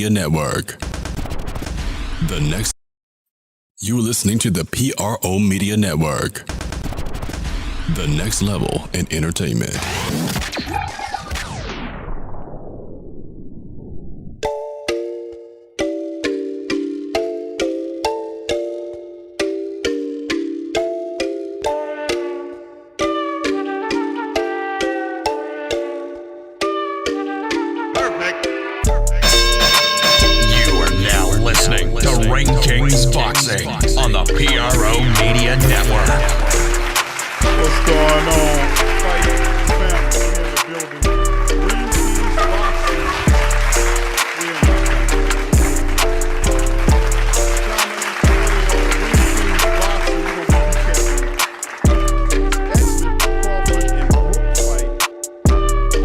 Media Network. The next, you're listening to the PRO Media Network. The next level in entertainment. On the PRO Media Network. What's going on? Fight family here in the building. Green Kings Boxing. Crawford and Brook fight.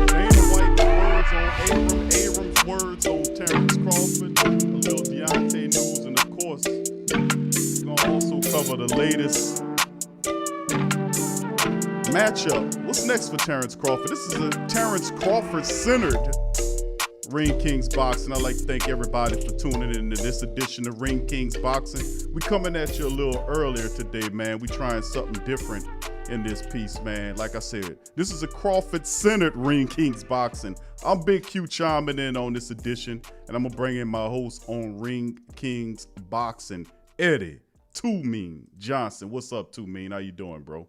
Dana White's words on Arum's words on Terrence Crawford. A little Deontay news, and of course, also cover the latest matchup. What's next for Terrence Crawford? This is a Terrence Crawford-centered Ring Kings Boxing. I'd like to thank everybody for tuning in to this edition of Ring Kings Boxing. We coming at you a little earlier today, man. We trying something different in this piece, man. Like I said, this is a Crawford-centered Ring Kings Boxing. I'm Big Q chiming in on this edition, and I'm going to bring in my host on Ring Kings Boxing, Eddie Too Mean Johnson. What's up, Too Mean? How you doing, bro?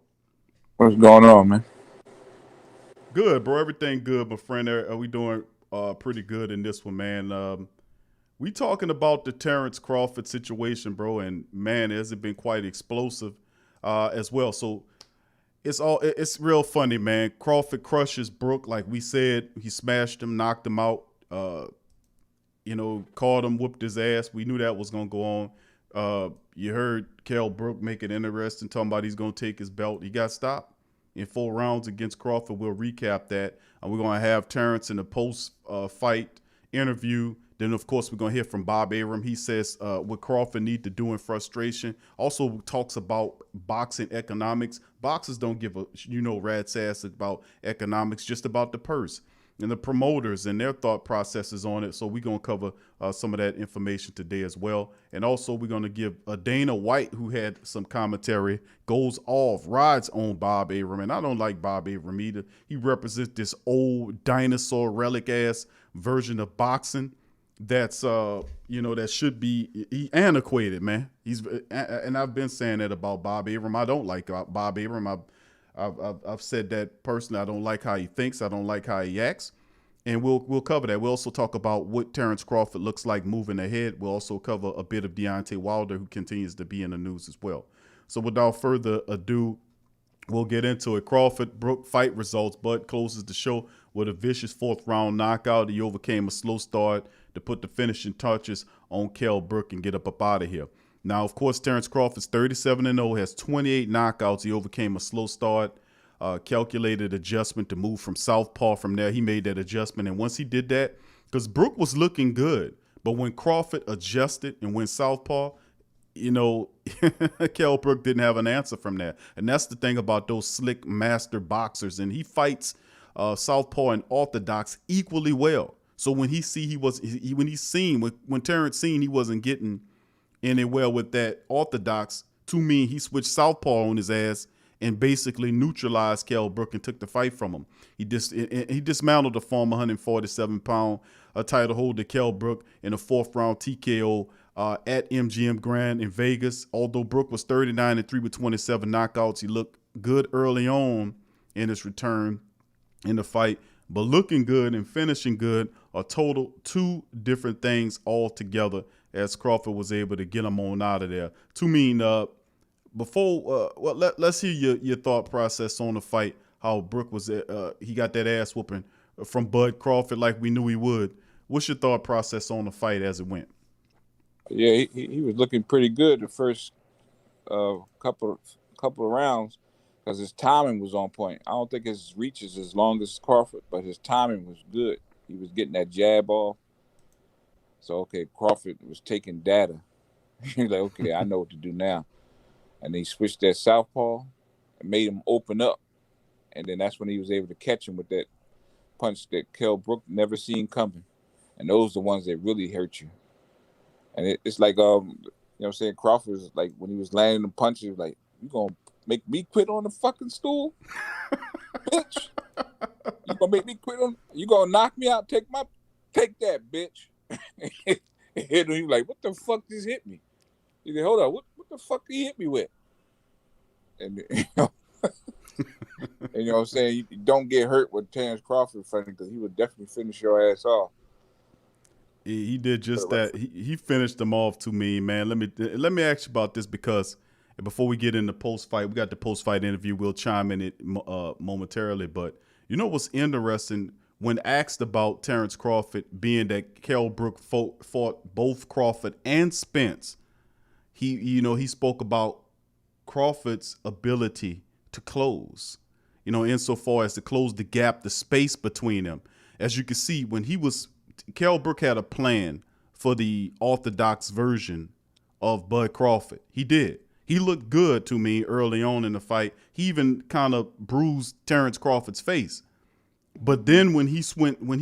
What's going on, man? Good, bro. Everything good, my friend. Are we doing pretty good in this one, man? We talking about the Terrence Crawford situation, bro, and man, has it been quite explosive as well. So it's real funny, man. Crawford crushes Brook, like we said. He smashed him, knocked him out. Caught him, whooped his ass. We knew that was gonna go on. You heard Kell Brook make it interesting, talking about he's going to take his belt. He got stopped in 4 rounds against Crawford. We'll recap that. And we're going to have Terrence in the post-fight interview. Then, of course, we're going to hear from Bob Arum. He says what Crawford need to do in frustration. Also talks about boxing economics. Boxers don't give a, rat's ass about economics, just about the purse and the promoters and their thought processes on it. So we're going to cover some of that information today as well. And also we're going to give Dana White, who had some commentary, goes off, rides on Bob Arum. And I don't like Bob Arum either. He represents this old dinosaur relic-ass version of boxing that's, that should be antiquated, man. And I've been saying that about Bob Arum. I don't like Bob Arum. I've said that personally. I don't like how he thinks. I don't like how he acts. And we'll cover that. We'll also talk about what Terrence Crawford looks like moving ahead. We'll also cover a bit of Deontay Wilder, who continues to be in the news as well. So without further ado, we'll get into it. Crawford Brook fight results. Bud closes the show with a vicious 4th round knockout. He overcame a slow start to put the finishing touches on Kell Brook and get up out of here. Now, of course, Terrence Crawford's 37-0, has 28 knockouts. He overcame a slow start, calculated adjustment to move from southpaw. From there, he made that adjustment. And once he did that, because Brook was looking good, but when Crawford adjusted and went southpaw, Kell Brook didn't have an answer from that. And that's the thing about those slick master boxers. And he fights southpaw and orthodox equally well. So when Terrence seen he wasn't getting anywhere with that orthodox, to me, he switched southpaw on his ass and basically neutralized Kell Brook and took the fight from him. He dismantled the former 147-pound title holder Kell Brook in a 4th round TKO at MGM Grand in Vegas. Although Brook was 39-3 with 27 knockouts, he looked good early on in his return in the fight. But looking good and finishing good are total 2 different things altogether, as Crawford was able to get him on out of there. To me, let's hear your thought process on the fight, how Brook was, he got that ass whooping from Bud Crawford like we knew he would. What's your thought process on the fight as it went? Yeah, he was looking pretty good the first couple of rounds because his timing was on point. I don't think his reach is as long as Crawford, but his timing was good. He was getting that jab off. So, okay, Crawford was taking data. He's like, okay, I know what to do now. And he switched that southpaw and made him open up. And then that's when he was able to catch him with that punch that Kell Brook never seen coming. and those are the ones that really hurt you. And it's like, you know what I'm saying? Crawford was like, when he was landing the punches, like, you gonna make me quit on the fucking stool? Bitch. You gonna make me quit on, you gonna knock me out, take that, bitch. And he was like, what the fuck just hit me? He said, hold on, what the fuck did he hit me with? And you know, and you know what I'm saying? You don't get hurt with Terrence Crawford fighting, because he would definitely finish your ass off. He did just that. He finished them off to me, man. Let me ask you about this, because before we get into post-fight, we got the post-fight interview. We'll chime in it momentarily. But you know what's interesting? When asked about Terrence Crawford, being that Kell Brook fought both Crawford and Spence, he spoke about Crawford's ability to close, insofar as to close the gap, the space between them. As you can see, when Kell Brook had a plan for the orthodox version of Bud Crawford. He did. He looked good to me early on in the fight. He even kind of bruised Terrence Crawford's face. But then when he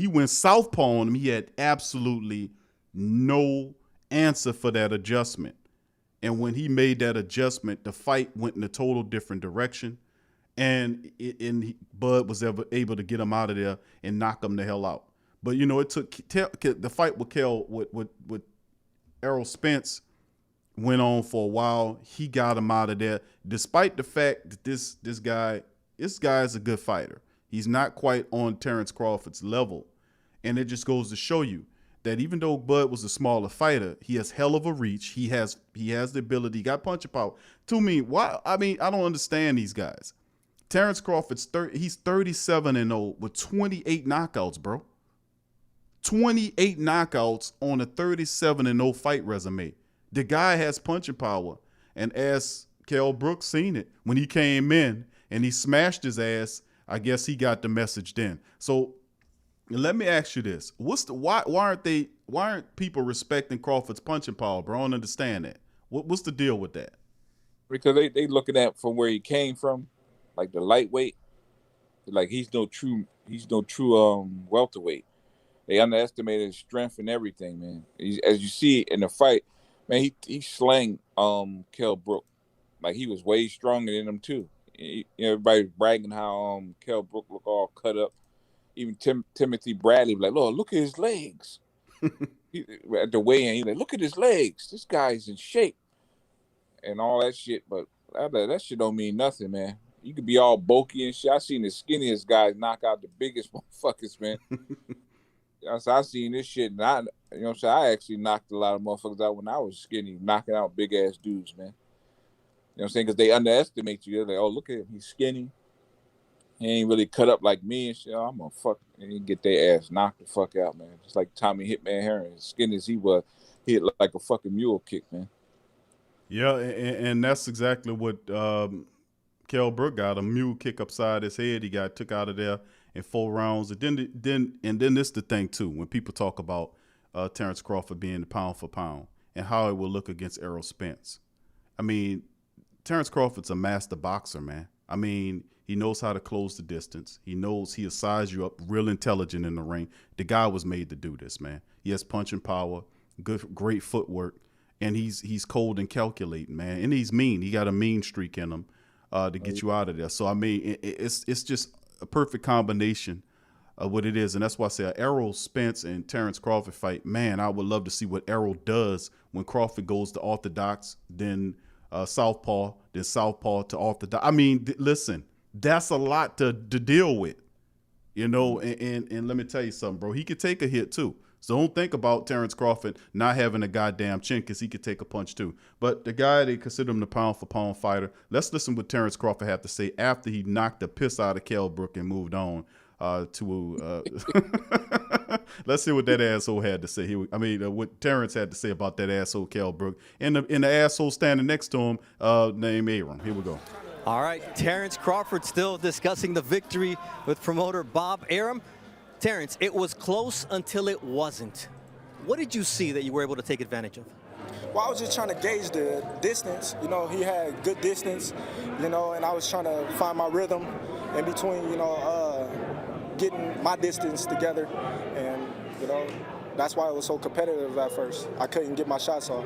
went southpaw on him, he had absolutely no answer for that adjustment. And when he made that adjustment, the fight went in a total different direction. And Bud was able to get him out of there and knock him the hell out. But, it took the fight with Errol Spence went on for a while. He got him out of there, despite the fact that this guy is a good fighter. He's not quite on Terrence Crawford's level. And it just goes to show you that even though Bud was a smaller fighter, he has hell of a reach. He has the ability, he got punching power. To me, I don't understand these guys. Terrence Crawford's he's 37-0 with 28 knockouts, bro. 28 knockouts on a 37-0 fight resume. The guy has punching power. And as Kell Brook seen it, when he came in and he smashed his ass, I guess he got the message then. So let me ask you this. Why aren't people respecting Crawford's punching power, bro? I don't understand that. What's the deal with that? Because they looking at from where he came from, like the lightweight. Like he's no true welterweight. They underestimated his strength and everything, man. As you see in the fight, man, he slang Kell Brook. Like he was way stronger than him too. Everybody was bragging how Kell Brook looked all cut up. Even Timothy Bradley was like, look at his legs. At the weigh-in, he's like, look at his legs. This guy's in shape. And all that shit, but that shit don't mean nothing, man. You could be all bulky and shit. I seen the skinniest guys knock out the biggest motherfuckers, man. So I seen this shit, and I actually knocked a lot of motherfuckers out when I was skinny, knocking out big ass dudes, man. You know what I'm saying? Because they underestimate you. They're like, oh, look at him, he's skinny. He ain't really cut up like me and shit. I'm gonna fuck and get their ass knocked the fuck out, man. Just like Tommy Hitman Heron, as skinny as he was, he hit like a fucking mule kick, man. Yeah, and that's exactly what Kell Brook got, a mule kick upside his head. He got took out of there in 4 rounds. And then this the thing too, when people talk about Terrence Crawford being the pound for pound and how it will look against Errol Spence. I mean, Terrence Crawford's a master boxer, man. I mean, he knows how to close the distance. He knows he'll size you up, real intelligent in the ring. The guy was made to do this, man. He has punching power, great footwork, and he's cold and calculating, man. And he's mean. He got a mean streak in him to get you out of there. So I mean, it's just a perfect combination of what it is, and that's why I say Errol Spence and Terrence Crawford fight. Man, I would love to see what Errol does when Crawford goes to orthodox, then southpaw, then southpaw to orthodox. I mean, listen, that's a lot to deal with, and let me tell you something, bro. He could take a hit too. So don't think about Terrence Crawford not having a goddamn chin, because he could take a punch too. But the guy, they consider him the pound-for-pound fighter. Let's listen what Terrence Crawford had to say after he knocked the piss out of Kell Brook and moved on to let's see what that asshole had to say. What Terrence had to say about that asshole Kell Brook and the asshole standing next to him named Arum. Here we go. All right, Terrence Crawford still discussing the victory with promoter Bob Arum. Terrence, it was close until it wasn't. What did you see that you were able to take advantage of? Well, I was just trying to gauge the distance. He had good distance, and I was trying to find my rhythm in between, getting my distance together. And, that's why it was so competitive at first. I couldn't get my shots off.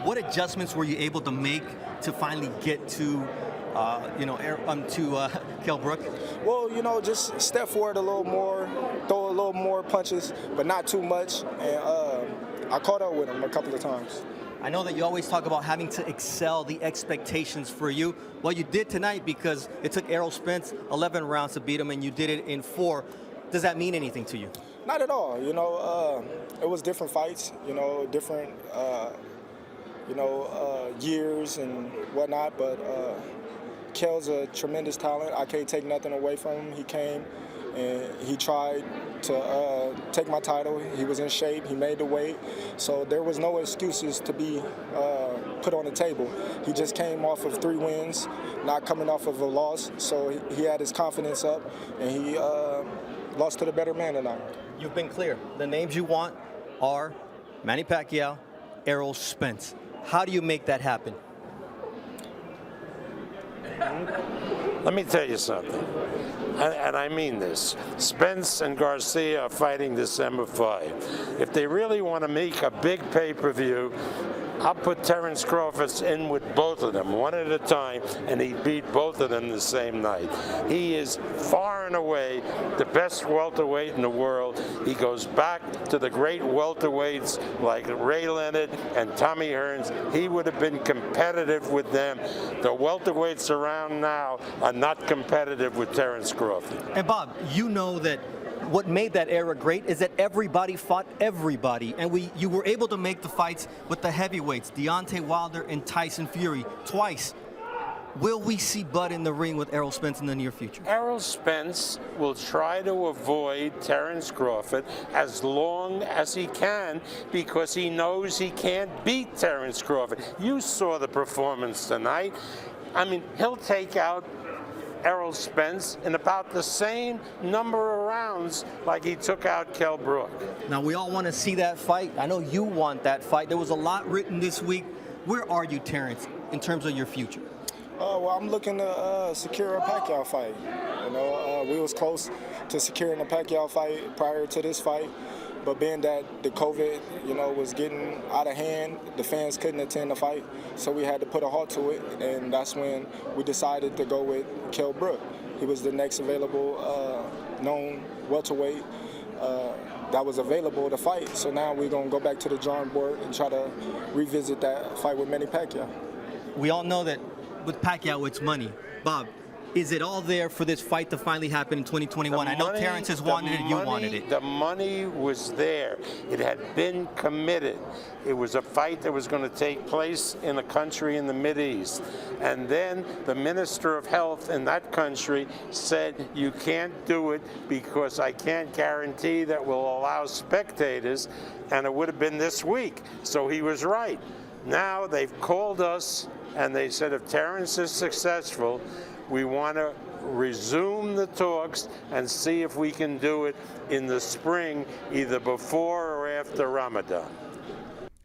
What adjustments were you able to make to finally get to, Kell Brook? Well, just step forward a little more, throw a little more punches, but not too much. And I caught up with him a couple of times. I know that you always talk about having to excel the expectations for you. Well, you did tonight because it took Arum Spence 11 rounds to beat him, and you did it in 4. Does that mean anything to you? Not at all. It was different fights, different, years and whatnot, but Kell's a tremendous talent. I can't take nothing away from him. He came and he tried to take my title. He was in shape. He made the weight. So there was no excuses to be put on the table. He just came off of 3 wins, not coming off of a loss. So he had his confidence up, and he lost to the better man tonight. You've been clear. The names you want are Manny Pacquiao, Arum Spence. How do you make that happen? Let me tell you something, and I mean this. Spence and Garcia are fighting December 5. If they really want to make a big pay-per-view, I'll put Terence Crawford in with both of them, one at a time, and he beat both of them the same night. He is far and away the best welterweight in the world. He goes back to the great welterweights like Ray Leonard and Tommy Hearns. He would have been competitive with them. The welterweights around now are not competitive with Terence Crawford. And Bob, you know that what made that era great is that everybody fought everybody, and you were able to make the fights with the heavyweights, Deontay Wilder and Tyson Fury, twice. Will we see Bud in the ring with Arum Spence in the near future? Arum Spence will try to avoid Terence Crawford as long as he can because he knows he can't beat Terence Crawford. You saw the performance tonight. I mean, he'll take out Arum Spence in about the same number of rounds like he took out Kell Brook. Now, we all want to see that fight. I know you want that fight. There was a lot written this week. Where are you, Terence, in terms of your future? Well, I'm looking to secure a Pacquiao fight. We was close to securing a Pacquiao fight prior to this fight, but being that the COVID, was getting out of hand, the fans couldn't attend the fight, so we had to put a halt to it, and that's when we decided to go with Kell Brook. He was the next available known welterweight that was available to fight, so now we're going to go back to the drawing board and try to revisit that fight with Manny Pacquiao. We all know that with Pacquiao, it's money. Bob, is it all there for this fight to finally happen in 2021? I know Terence has wanted it, you wanted it. The money was there. It had been committed. It was a fight that was going to take place in a country in the Mideast. And then the Minister of Health in that country said, you can't do it because I can't guarantee that we'll allow spectators, and it would have been this week. So he was right. Now they've called us and they said if Terence is successful, we want to resume the talks and see if we can do it in the spring, either before or after Ramadan.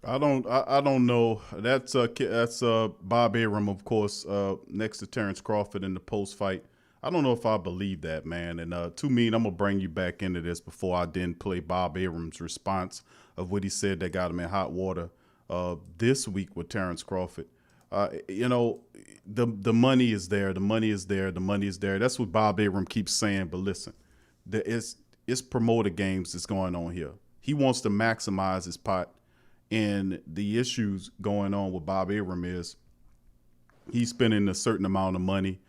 I don't know. That's Bob Arum, of course, next to Terence Crawford in the post fight. I don't know if I believe that, man. And to me, I'm gonna bring you back into this before I then play Bob Arum's response of what he said that got him in hot water this week with Terence Crawford. The money is there. The money is there. The money is there. That's what Bob Arum keeps saying. But listen, it's promoter games that's going on here. He wants to maximize his pot. And the issues going on with Bob Arum is he's spending a certain amount of money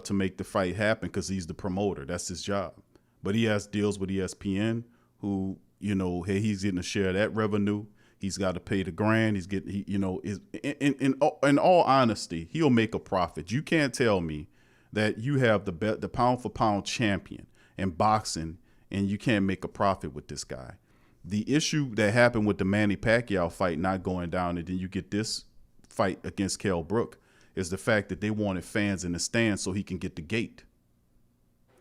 to make the fight happen because he's the promoter. That's his job. But he has deals with ESPN who, hey, he's getting a share of that revenue. He's got to pay the grand. He's getting, in all honesty, he'll make a profit. You can't tell me that you have the pound for pound champion in boxing and you can't make a profit with this guy. The issue that happened with the Manny Pacquiao fight not going down, and then you get this fight against Kell Brook, is the fact that they wanted fans in the stands so he can get the gate.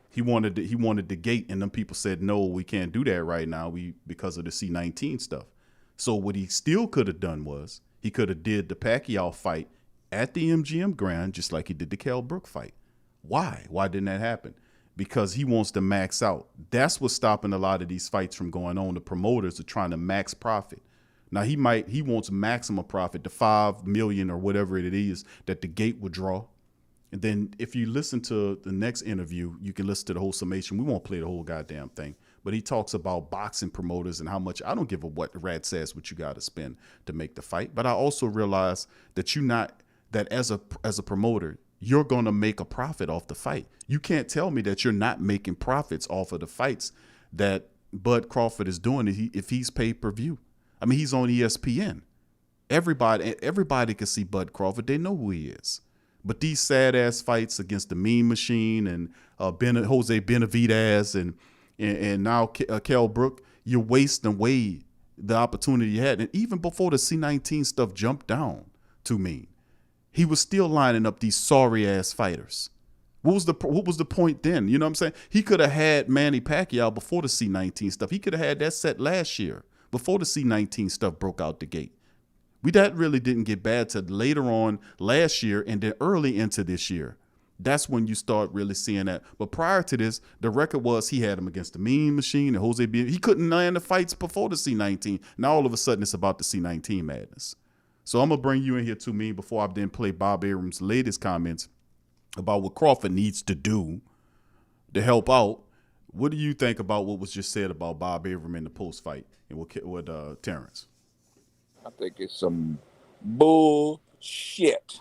He wanted the gate, and them people said, no, we can't do that right now because of the C-19 stuff. So what he still could have done was he could have did the Pacquiao fight at the MGM Grand just like he did the Kell Brook fight. Why? Why didn't that happen? because he wants to max out. That's what's stopping a lot of these fights from going on. The promoters are trying to max profit. Now he wants maximum profit, the 5 million or whatever it is that the gate would draw. And then if you listen to the next interview, you can listen to the whole summation. We won't play the whole goddamn thing, but he talks about boxing promoters and how much, I don't give a what the rat says what you got to spend to make the fight. But I also realize that as a promoter, you're going to make a profit off the fight. You can't tell me that you're not making profits off of the fights that Bud Crawford is doing if he's pay-per-view. I mean, he's on ESPN. Everybody can see Bud Crawford. They know who he is. But these sad-ass fights against the Mean Machine and Jose Benavidez and now Kell Brook, you're wasting away the opportunity you had. And even before the C19 stuff jumped down to me, he was still lining up these sorry-ass fighters. What was the point then? You know what I'm saying? He could have had Manny Pacquiao before the C19 stuff. He could have had that set last year before the C19 stuff broke out the gate. That really didn't get bad till later on last year and then early into this year. That's when you start really seeing that. But prior to this, the record was he had him against the Mean Machine and Jose B. He couldn't land the fights before the C19. Now all of a sudden it's about the C19 madness. So I'm going to bring you in here too, Mean, before I then play Bob Arum's latest comments about what Crawford needs to do to help out. What do you think about what was just said about Bob Arum in the post-fight and with Terrence? I think it's some bullshit.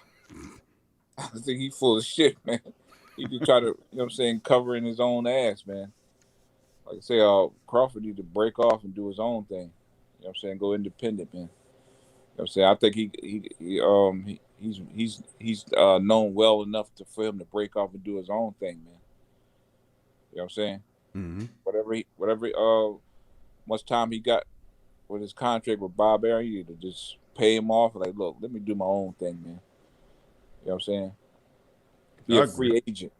I think he's full of shit, man. He could try to, you know what I'm saying, cover in his own ass, man. Like I say, Crawford need to break off and do his own thing. You know what I'm saying? Go independent, man. You know what I'm saying? I think he's known well enough for him to break off and do his own thing, man. You know what I'm saying? Mm-hmm. Whatever much time he got with his contract with Bob Arum, you need to just pay him off. Like, look, let me do my own thing, man. You know what I'm saying? Be a free agent.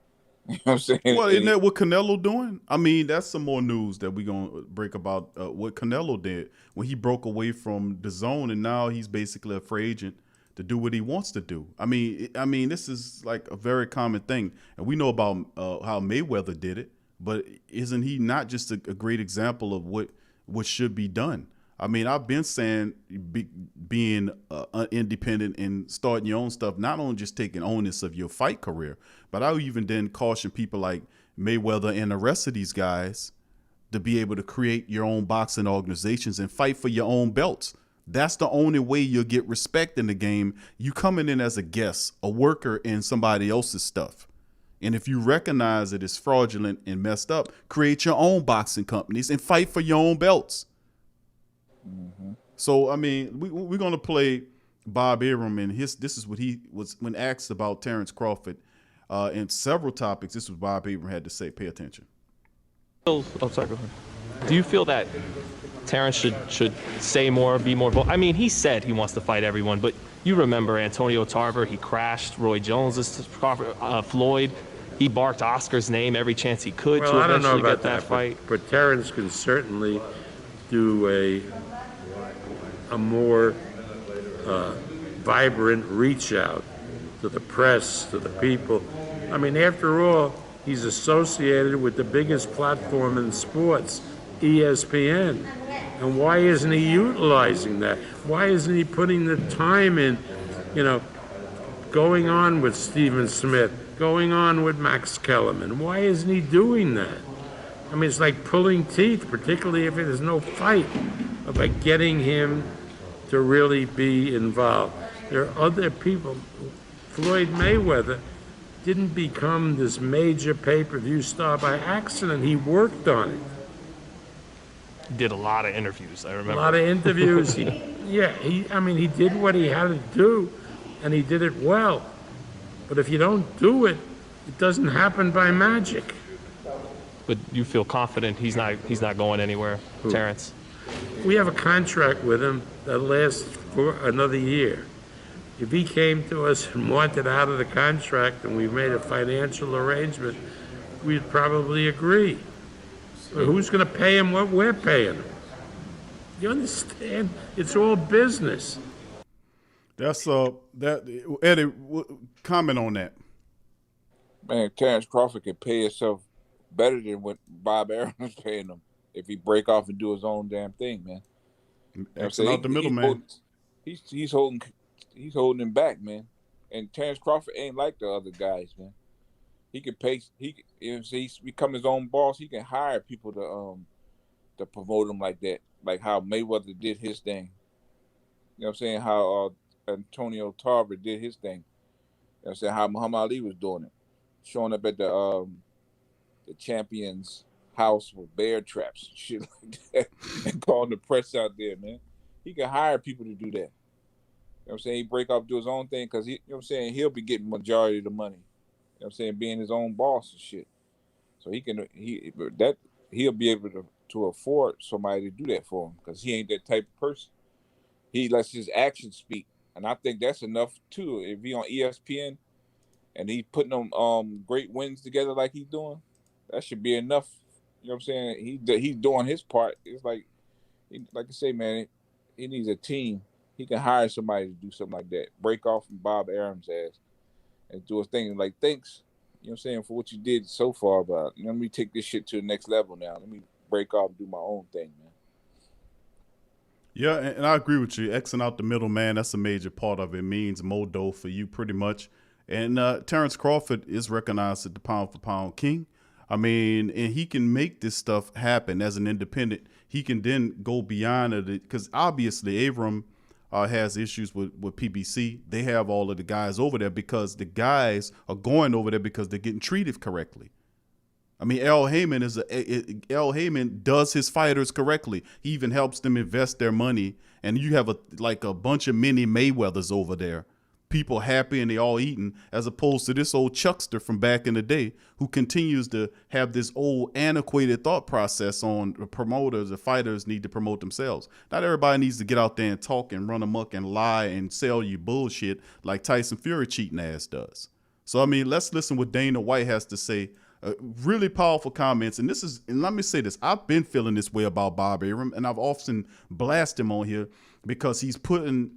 You know what I'm saying? Well, isn't that what Canelo doing? I mean, that's some more news that we're going to break about what Canelo did when he broke away from the zone, and now he's basically a free agent to do what he wants to do. I mean, this is like a very common thing. And we know about how Mayweather did it, but isn't he not just a great example of what should be done? I mean, I've been saying being independent and starting your own stuff, not only just taking onus of your fight career, but I would even then caution people like Mayweather and the rest of these guys to be able to create your own boxing organizations and fight for your own belts. That's the only way you'll get respect in the game. You coming in as a guest, a worker in somebody else's stuff. And if you recognize it is fraudulent and messed up, create your own boxing companies and fight for your own belts. Mm-hmm. So, I mean, we're going to play Bob Arum, and this is what he was when asked about Terrence Crawford and several topics. This is what Bob Arum had to say. Pay attention. Oh, sorry, go ahead. Do you feel that Terrence should say more, be more vocal? I mean, he said he wants to fight everyone, but you remember Antonio Tarver, he crashed Roy Jones, Floyd. He barked Oscar's name every chance he could to eventually get that fight. But Terrence can certainly do a more vibrant reach out to the press, to the people. I mean, after all, he's associated with the biggest platform in sports, ESPN. And why isn't he utilizing that? Why isn't he putting the time in, going on with Stephen Smith, going on with Max Kellerman? Why isn't he doing that? I mean, it's like pulling teeth, particularly if there's no fight, about getting him to really be involved. There are other people. Floyd Mayweather didn't become this major pay-per-view star by accident. He worked on it. He did a lot of interviews, I remember. A lot of interviews. He did what he had to do, and he did it well. But if you don't do it, it doesn't happen by magic. But you feel confident he's not going anywhere, Who? Terrence? We have a contract with him that lasts for another year. If he came to us and wanted out of the contract and we made a financial arrangement, we'd probably agree. But who's going to pay him what we're paying him? You understand? It's all business. That's Eddie, comment on that. Man, Terrence Crawford can pay himself better than what Bob Arum is paying him if he break off and do his own damn thing, man. You know what I'm Xing out the middleman. He's holding him back, man. And Terrence Crawford ain't like the other guys, man. He can pay. If he's become his own boss, he can hire people to promote him like that, like how Mayweather did his thing. You know what I'm saying? How Antonio Tarver did his thing. You know what I'm saying? How Muhammad Ali was doing it, showing up at the champions' house with bear traps and shit like that, and calling the press out there, man. He can hire people to do that. You know what I'm saying? He break off, do his own thing, because you know what I'm saying, he'll be getting majority of the money. You know what I'm saying? Being his own boss and shit. So he'll be able to afford somebody to do that for him, because he ain't that type of person. He lets his actions speak. And I think that's enough too. If he on ESPN and he putting them great wins together like he's doing, that should be enough. You know what I'm saying? He's doing his part. It's like I say, man, he needs a team. He can hire somebody to do something like that. Break off from Bob Arum's ass and do a thing like, thanks, you know what I'm saying, for what you did so far, but let me take this shit to the next level now. Let me break off and do my own thing, man. Yeah, and I agree with you. Xing out the middle, man, that's a major part of it. It means more dough for you pretty much. And Terrence Crawford is recognized as the pound-for-pound king. I mean, and he can make this stuff happen as an independent. He can then go beyond it because obviously Arum has issues with PBC. They have all of the guys over there because the guys are going over there because they're getting treated correctly. I mean, Al Heyman does his fighters correctly. He even helps them invest their money. And you have a bunch of mini Mayweathers over there. People happy and they all eating, as opposed to this old chuckster from back in the day who continues to have this old antiquated thought process on the promoters. The fighters need to promote themselves. Not everybody needs to get out there and talk and run amok and lie and sell you bullshit like Tyson Fury cheating ass does. So, I mean, let's listen what Dana White has to say. Really powerful comments. And let me say this. I've been feeling this way about Bob Arum, and I've often blasted him on here because he's putting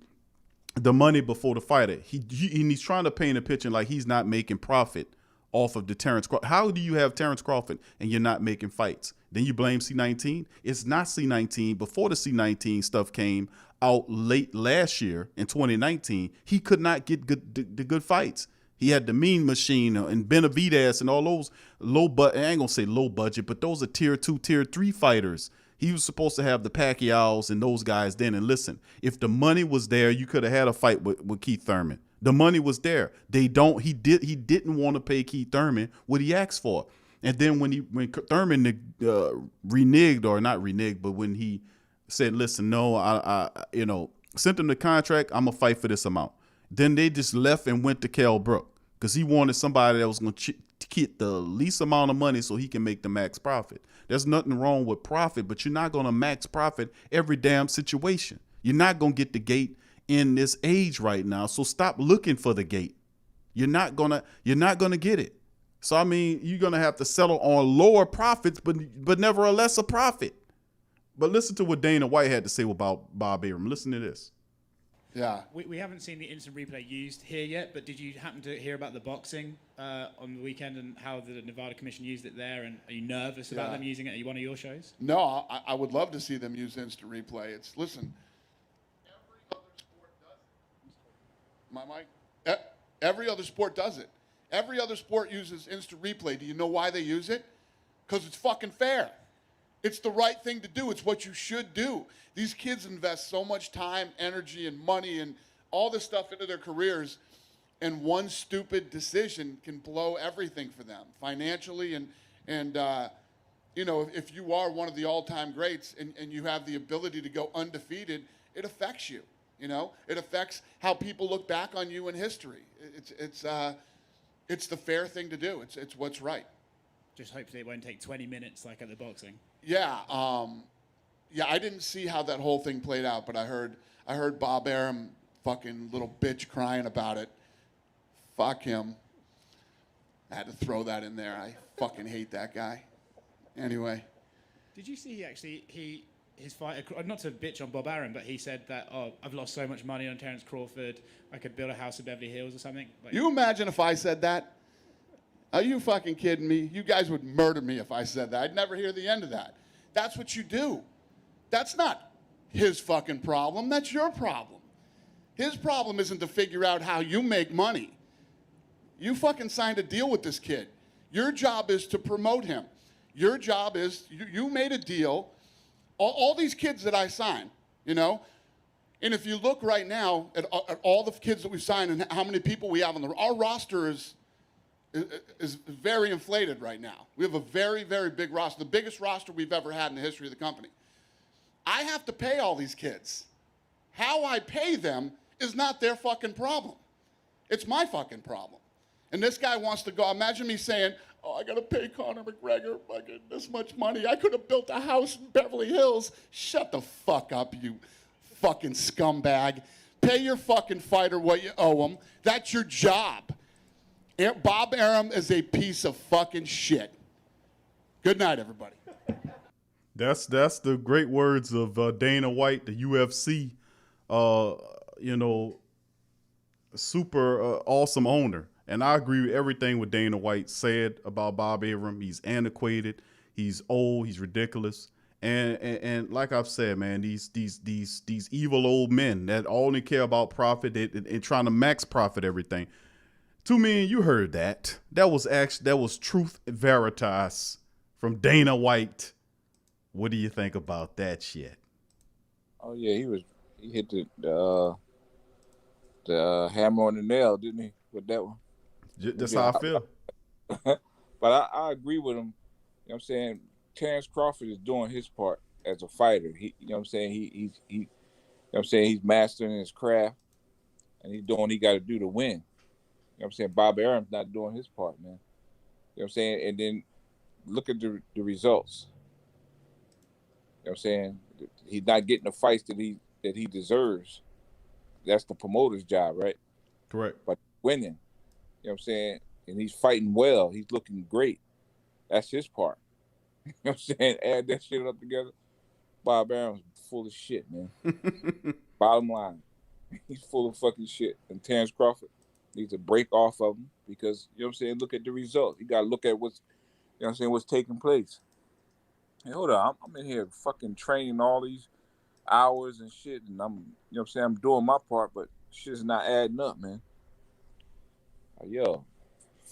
the money before the fighter. He's trying to paint a picture like he's not making profit off of the Terrence Crawford. How do you have Terrence Crawford and you're not making fights? Then you blame C19. It's not C19. Before the C19 stuff came out late last year in 2019, he could not get the good fights. He had the Mean Machine and Benavidez and all those I ain't gonna say low budget, but those are tier 2, tier 3 fighters. He was supposed to have the Pacquiaos and those guys then. And listen, if the money was there, you could have had a fight with Keith Thurman. The money was there. He didn't want to pay Keith Thurman what he asked for. And then when Thurman reneged, or not reneged, but when he said, listen, no, I sent him the contract, I'm gonna fight for this amount. Then they just left and went to Kell Brook because he wanted somebody that was going to get the least amount of money so he can make the max profit. There's nothing wrong with profit, but you're not going to max profit every damn situation. You're not going to get the gate in this age right now. So stop looking for the gate. You're not gonna get it. So I mean, you're gonna have to settle on lower profits, but nevertheless a profit. But listen to what Dana White had to say about Bob Arum. Listen to this. Yeah. We haven't seen the instant replay used here yet, but did you happen to hear about the boxing on the weekend and how the Nevada Commission used it there? And are you nervous about them using it at one of your shows? No, I would love to see them use instant replay. Listen, every other sport does it. My mic? Every other sport does it. Every other sport uses instant replay. Do you know why they use it? Because it's fucking fair. It's the right thing to do. It's what you should do. These kids invest so much time, energy, and money and all this stuff into their careers, and one stupid decision can blow everything for them financially. And if you are one of the all-time greats and you have the ability to go undefeated, it affects you. It affects how people look back on you in history. It's the fair thing to do. It's what's right. Just hopefully it won't take 20 minutes like at the boxing. Yeah, I didn't see how that whole thing played out, but I heard Bob Arum, fucking little bitch, crying about it. Fuck him. I had to throw that in there. I fucking hate that guy. Anyway. Did you see his fight, not to bitch on Bob Arum, but he said that, I've lost so much money on Terrence Crawford, I could build a house in Beverly Hills or something? You imagine if I said that? Are you fucking kidding me? You guys would murder me if I said that. I'd never hear the end of that. That's what you do. That's not his fucking problem. That's your problem. His problem isn't to figure out how you make money. You fucking signed a deal with this kid. Your job is to promote him. Your job is, you made a deal. All these kids that I signed, you know, and if you look right now at all the kids that we signed and how many people we have on our roster is very inflated right now. We have a very, very big roster, the biggest roster we've ever had in the history of the company. I have to pay all these kids. How I pay them is not their fucking problem. It's my fucking problem. And this guy wants to go, imagine me saying, oh, I gotta pay Conor McGregor fucking this much money. I could have built a house in Beverly Hills. Shut the fuck up, you fucking scumbag. Pay your fucking fighter what you owe him. That's your job. Bob Arum is a piece of fucking shit. Good night, everybody. That's the great words of Dana White, the UFC, super awesome owner. And I agree with everything what Dana White said about Bob Arum. He's antiquated. He's old. He's ridiculous. And like I've said, man, these evil old men that only care about profit and trying to max profit everything. To me, you heard that. That was truth veritas from Dana White. What do you think about that shit? Oh yeah, he hit the hammer on the nail, didn't he? With that one. That's how I feel. But I agree with him. You know what I'm saying? Terrence Crawford is doing his part as a fighter. You know what I'm saying? You know what I'm saying? He's mastering his craft and he's doing what he got to do to win. You know what I'm saying? Bob Arum's not doing his part, man. You know what I'm saying? And then look at the results. You know what I'm saying? He's not getting the fights that he deserves. That's the promoter's job, right? Correct. But winning. You know what I'm saying? And he's fighting well. He's looking great. That's his part. You know what I'm saying? Add that shit up together. Bob Arum's full of shit, man. Bottom line. He's full of fucking shit. And Terrence Crawford needs to break off of him because, you know what I'm saying, look at the results. You got to look at what's taking place. Hey, hold on. I'm in here fucking training all these hours and shit, and I'm doing my part, but shit's not adding up, man. Yo,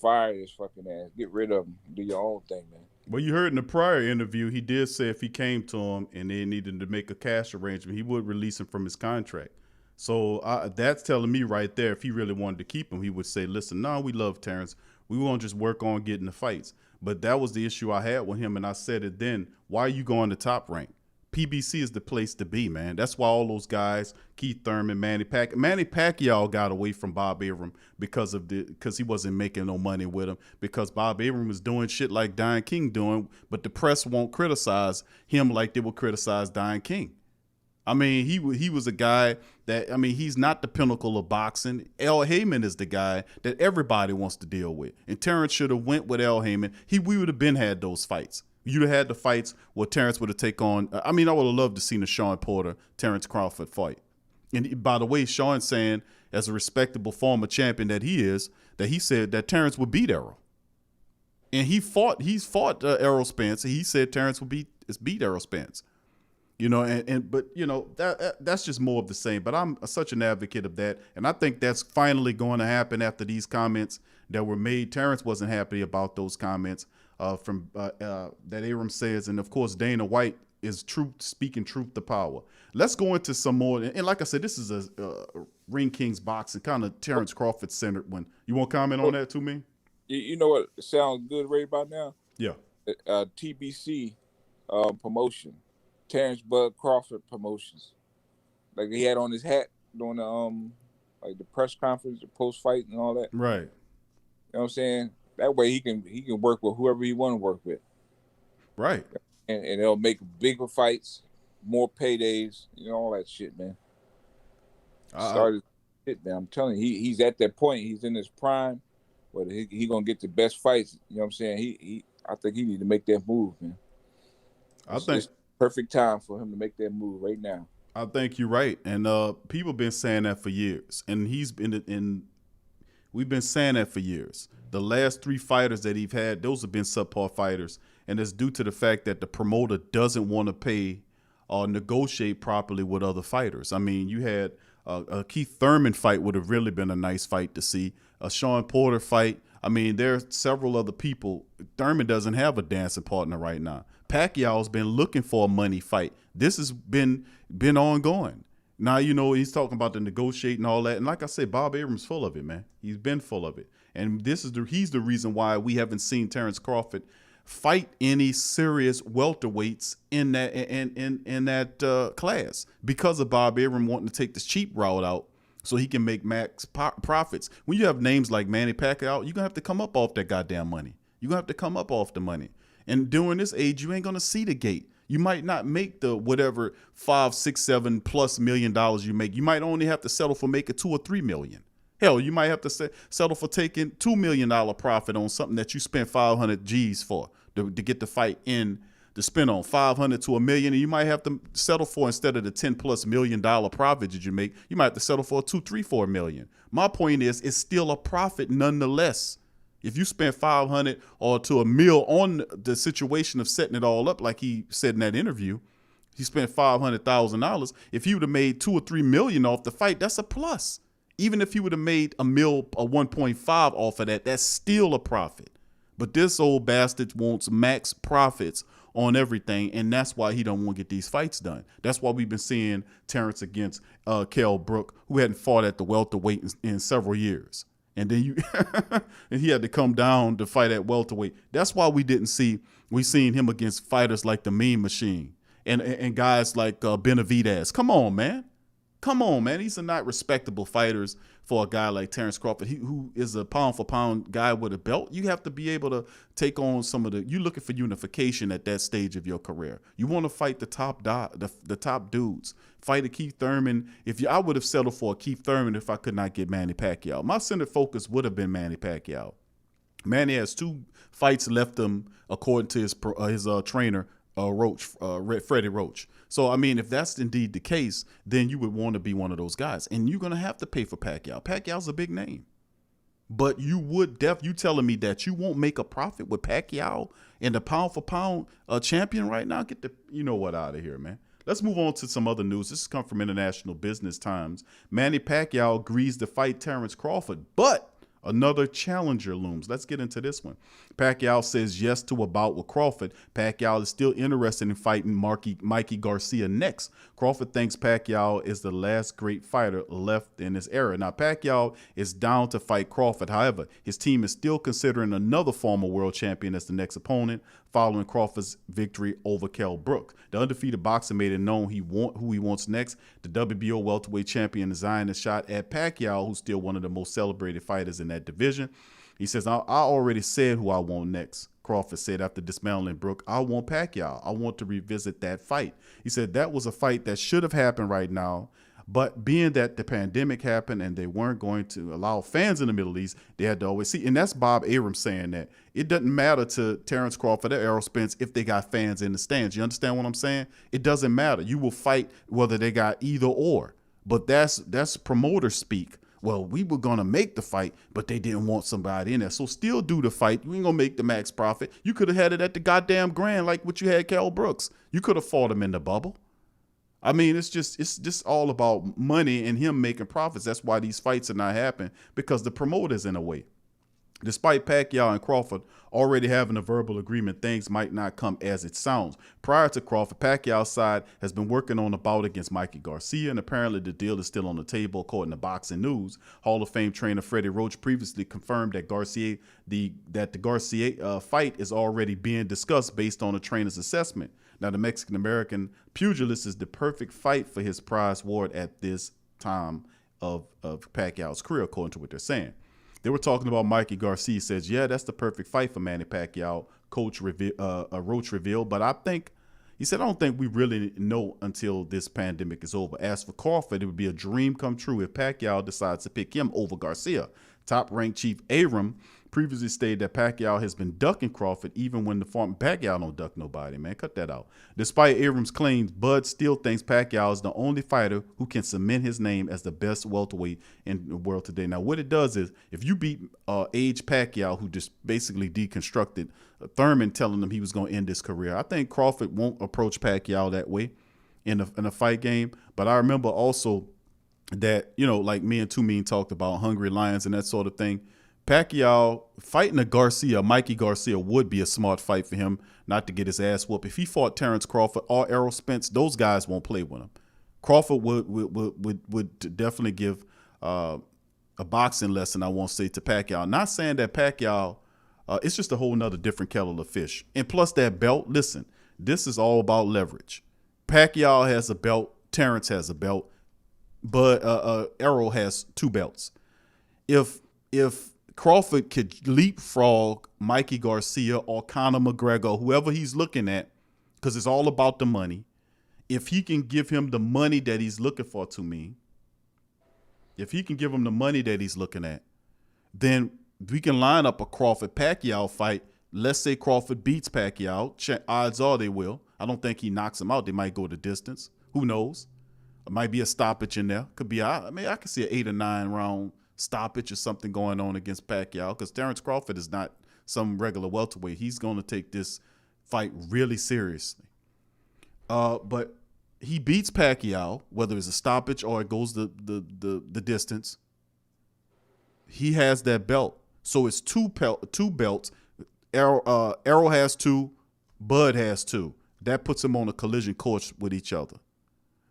fire this fucking ass. Get rid of him. Do your own thing, man. Well, you heard in the prior interview, he did say if he came to him and they needed to make a cash arrangement, he would release him from his contract. So that's telling me right there, if he really wanted to keep him, he would say, listen, no, we love Terrence. We want to just work on getting the fights. But that was the issue I had with him, and I said it then. Why are you going to Top Rank? PBC is the place to be, man. That's why all those guys, Keith Thurman, Manny Pacquiao got away from Bob Arum because he wasn't making no money with him, because Bob Arum was doing shit like Don King doing, but the press won't criticize him like they will criticize Don King. I mean, he was a guy that, I mean, he's not the pinnacle of boxing. El Heyman is the guy that everybody wants to deal with. And Terrence should have went with El Heyman. We would have had those fights. You'd have had the fights where Terrence would have taken on. I mean, I would have loved to seen the Sean Porter, Terrence Crawford fight. And by the way, Sean's saying, as a respectable former champion that he is, that he said that Terrence would beat Errol. And he's fought Errol Spence. And he said Terrence would beat Errol Spence. You know, but you know, that's just more of the same. But I'm such an advocate of that, and I think that's finally going to happen after these comments that were made. Terrence wasn't happy about those comments that Arum says, and of course Dana White is speaking truth to power. Let's go into some more. And like I said, this is a Ring Kings boxing kind of Terrence Crawford centered one. You want to comment on that to me? You know what sounds good right about now? Yeah. TBC promotion. Terrence Bud Crawford Promotions, like he had on his hat during the like the press conference, the post fight, and all that. Right. You know what I'm saying? That way he can work with whoever he want to work with. Right. And it'll make bigger fights, more paydays, you know, all that shit, man. Started shit, man. I'm telling you, he's at that point. He's in his prime, but he gonna get the best fights. You know what I'm saying? I think he need to make that move, man. It's perfect time for him to make that move right now. I think you're right, and people been saying that for years, and he's been in We've been saying that for years. The last 3 fighters that he's had, those have been subpar fighters, and it's due to the fact that the promoter doesn't want to pay or negotiate properly with other fighters. I mean, you had a Keith Thurman fight would have really been a nice fight to see. A Sean Porter fight. I mean, there are several other people. Thurman doesn't have a dancing partner right now. Pacquiao's been looking for a money fight. This has been ongoing. Now, you know, he's talking about the negotiating and all that. And like I said, Bob Arum's full of it, man. He's been full of it. And he's the reason why we haven't seen Terrence Crawford fight any serious welterweights in that class, because of Bob Arum wanting to take this cheap route out so he can make max profits. When you have names like Manny Pacquiao, you're going to have to come up off that goddamn money. You're going to have to come up off the money. And during this age, you ain't going to see the gate. You might not make the whatever $5, $6, $7+ million you make. You might only have to settle for making $2 or $3 million. Hell, you might have to settle for taking $2 million profit on something that you spent 500 G's for to get the fight in to spend on 500 to $1 million. And you might have to settle for, instead of the $10+ million profit that you make, you might have to settle for $2, $3, $4 million. My point is, it's still a profit nonetheless. If you spend 500 or to $1 million on the situation of setting it all up, like he said in that interview, he spent $500,000. If he would have made $2 or $3 million off the fight, that's a plus. Even if he would have made $1 million or 1.5 off of that, that's still a profit. But this old bastard wants max profits on everything, and that's why he don't want to get these fights done. That's why we've been seeing Terrence against Kell Brook, who hadn't fought at the welterweight in several years. And then and he had to come down to fight at welterweight. That's why we seen him against fighters like the Mean Machine and guys like Benavidez. Come on, man. Come on, man. These are not respectable fighters for a guy like Terrence Crawford, who is a pound-for-pound guy with a belt. You have to be able to take on you're looking for unification at that stage of your career. You want to fight the top dudes. Fight a Keith Thurman. I would have settled for a Keith Thurman if I could not get Manny Pacquiao. My center focus would have been Manny Pacquiao. Manny has 2 fights left him, according to his trainer, Freddie Roach. So, I mean, if that's indeed the case, then you would want to be one of those guys. And you're going to have to pay for Pacquiao. Pacquiao's a big name. But you telling me that you won't make a profit with Pacquiao and the pound-for-pound champion right now? Get the out of here, man. Let's move on to some other news. This has come from International Business Times. Manny Pacquiao agrees to fight Terrence Crawford, but another challenger looms. Let's get into this one. Pacquiao says yes to a bout with Crawford. Pacquiao is still interested in fighting Mikey Garcia next. Crawford thinks Pacquiao is the last great fighter left in this era. Now, Pacquiao is down to fight Crawford. However, his team is still considering another former world champion as the next opponent, following Crawford's victory over Kell Brook. The undefeated boxer made it known who he wants next. The WBO welterweight champion is eyeing a shot at Pacquiao, who's still one of the most celebrated fighters in that division. He says, I already said who I want next. Crawford said after dismantling Brook, I want Pacquiao. I want to revisit that fight. He said that was a fight that should have happened right now, but being that the pandemic happened and they weren't going to allow fans in the Middle East, they had to always see. And that's Bob Arum saying that. It doesn't matter to Terrence Crawford or Errol Spence if they got fans in the stands. You understand what I'm saying? It doesn't matter. You will fight whether they got either or. But that's promoter speak. Well, we were going to make the fight, but they didn't want somebody in there. So still do the fight. You ain't going to make the max profit. You could have had it at the goddamn Grand like what you had Kell Brooks. You could have fought him in the bubble. I mean, it's just all about money and him making profits. That's why these fights are not happening, because the promoter's in a way. Despite Pacquiao and Crawford already having a verbal agreement, things might not come as it sounds. Prior to Crawford, Pacquiao's side has been working on a bout against Mikey Garcia, and apparently the deal is still on the table, according to Boxing News. Hall of Fame trainer Freddie Roach previously confirmed that the Garcia fight is already being discussed based on the trainer's assessment. Now, the Mexican-American pugilist is the perfect fight for his prize ward at this time of Pacquiao's career, according to what they're saying. They were talking about Mikey Garcia. Says, yeah, that's the perfect fight for Manny Pacquiao, Roach revealed. But I don't think we really know until this pandemic is over. As for Crawford, it would be a dream come true if Pacquiao decides to pick him over Garcia. Top-ranked Chief Arum previously stated that Pacquiao has been ducking Crawford even when the former Pacquiao don't duck nobody, man. Cut that out. Despite Arum's claims, Bud still thinks Pacquiao is the only fighter who can cement his name as the best welterweight in the world today. Now, what it does is if you beat age Pacquiao, who just basically deconstructed Thurman telling him he was going to end his career, I think Crawford won't approach Pacquiao that way in a fight game. But I remember also that, you know, like me and Two Mean talked about Hungry Lions and that sort of thing. Pacquiao fighting a Garcia, Mikey Garcia, would be a smart fight for him not to get his ass whooped. If he fought Terrence Crawford or Errol Spence, those guys won't play with him. Crawford would definitely give a boxing lesson, I won't say, to Pacquiao. Not saying that Pacquiao, it's just a whole nother different kettle of fish. And plus that belt, listen, this is all about leverage. Pacquiao has a belt, Terrence has a belt, but Errol has 2 belts. If Crawford could leapfrog Mikey Garcia or Conor McGregor, whoever he's looking at, because it's all about the money. If he can give him the money that he's looking for, to me, if he can give him the money that he's looking at, then we can line up a Crawford-Pacquiao fight. Let's say Crawford beats Pacquiao. Odds are they will. I don't think he knocks him out. They might go the distance. Who knows? It might be a stoppage in there. Could be, I could see an 8 or 9 round stoppage or something going on against Pacquiao, because Terrence Crawford is not some regular welterweight. He's going to take this fight really seriously. But he beats Pacquiao, whether it's a stoppage or it goes the distance. He has that belt. So it's two belts. Errol has 2, Bud has 2. That puts him on a collision course with each other.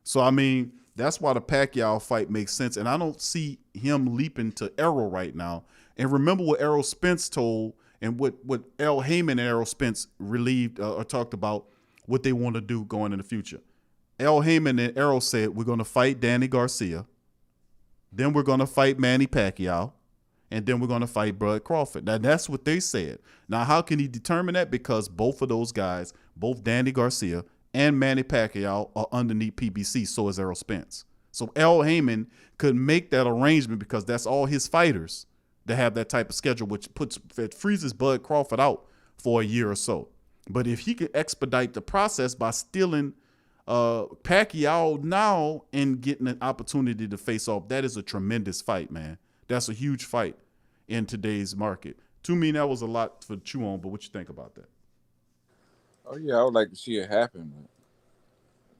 So, I mean, that's why the Pacquiao fight makes sense. And I don't see him leaping to Errol right now. And remember what Errol Spence told and what Al Heyman and Errol Spence relieved or talked about what they want to do going in the future. Al Heyman and Errol said, we're going to fight Danny Garcia. Then we're going to fight Manny Pacquiao. And then we're going to fight Bud Crawford. Now, that's what they said. Now, how can he determine that? Because both of those guys, both Danny Garcia and Manny Pacquiao, are underneath PBC, so is Errol Spence. So Al Heyman could make that arrangement because that's all his fighters that have that type of schedule, which freezes Bud Crawford out for a year or so. But if he could expedite the process by stealing Pacquiao now and getting an opportunity to face off, that is a tremendous fight, man. That's a huge fight in today's market. To me, that was a lot to chew on, but what you think about that? Oh, yeah, I would like to see it happen. But